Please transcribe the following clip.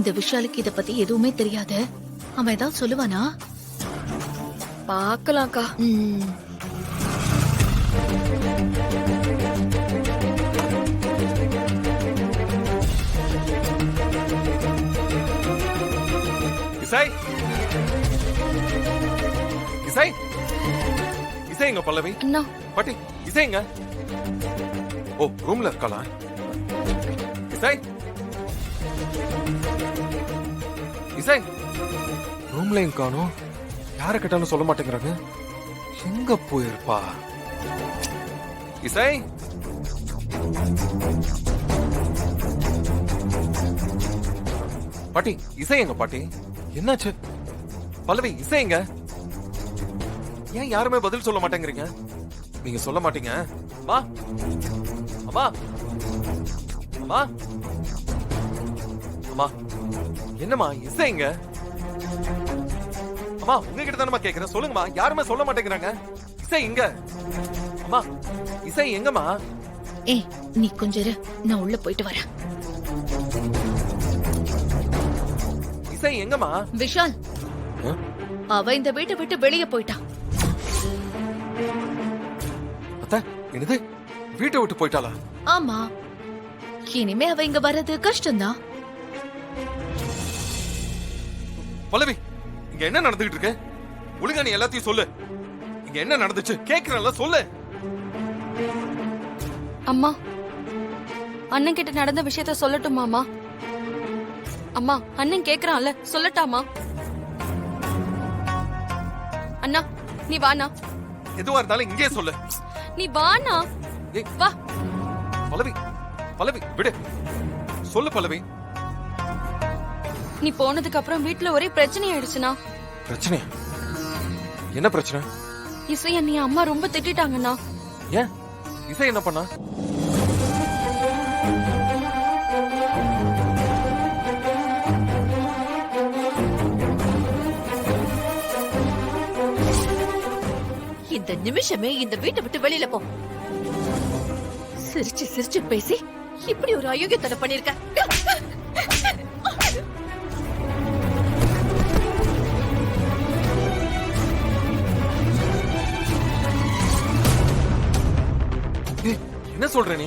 இந்த விஷாலுக்கு இத பத்தி எதுவுமே தெரியாது. அவன் ஏதாவது சொல்லுவானா? பாக்கலாம்க்கா. இசை இசை இசைங்க பல்லவி. அண்ணா பாட்டி இசைங்க. ஓ ரூம்ல இருக்காளா? இசை இசை ரூம்லயும் காணோம். யார கேட்டாலும் சொல்ல மாட்டேங்கிறாங்க. எங்க போயிருப்பா? இசை பாட்டி இசை எங்க பாட்டி? என்னாச்சு? பல்லவி இசை எங்க? ஏன் யாருமே பதில் சொல்ல மாட்டேங்கிறீங்க? நீங்க சொல்ல மாட்டீங்க. அம்மா அம்மா அம்மா அம்மா என்னம்மா இசை எங்க? அம்மா உங்ககிட்ட தானம்மா கேக்குறேன், சொல்லுங்கம்மா. யாருமே சொல்ல மாட்டேங்கிறாங்க. இசை எங்க? அம்மா இசை எங்கம்மா? ஏய் நீ கொஞ்சம் இரு, நான் உள்ள போயிட்டு வரேன். இசை எங்கம்மா? விஷால், அவ இந்த வீட்டை விட்டு வெளியே போயிட்டான். அத்த என்னது? வீட்டை விட்டு போயிட்டாளா? ஆமா, இனிமே அவ இங்க வர்றது கஷ்டம்தான். பல்லவி இங்க என்ன நடந்துகிட்டு இருக்கு? ஒழுங்கா நீ எல்லாத்தையும் சொல்லு. இங்க என்ன நடந்துச்சு கேக்குறல, சொல்லு. அம்மா, அண்ணன் கிட்ட நடந்த விஷயத்த சொல்லட்டுமாமா? அம்மா, அண்ணன் கேக்குறான்ல, சொல்லட்டாமா? அண்ணா நீ வாண்ணா. எதுவா இருந்தாலும் இங்கே சொல்லு. நீ வாண்ணா. ஏய், வா. பல்லவி பல்லவி விடு. சொல்லு பல்லவி. நீ போனதுக்கு அப்புறம் வீட்டுல ஒரே பிரச்சனை ஆயிடுச்சுனா. பிரச்சனையா? என்ன பிரச்சனை? இசைய நீ அம்மா ரொம்ப திட்டாங்கண்ணா. ஏன்? இசை என்ன பண்ணா? இந்த நிமிஷமே இந்த வீட்டை விட்டு வெளியில போ. சிரிச்சு சிரிச்சு பேசி இப்படி ஒரு அயோக்கியத்தனை பண்ணிருக்க. என்ன சொல்ற நீ?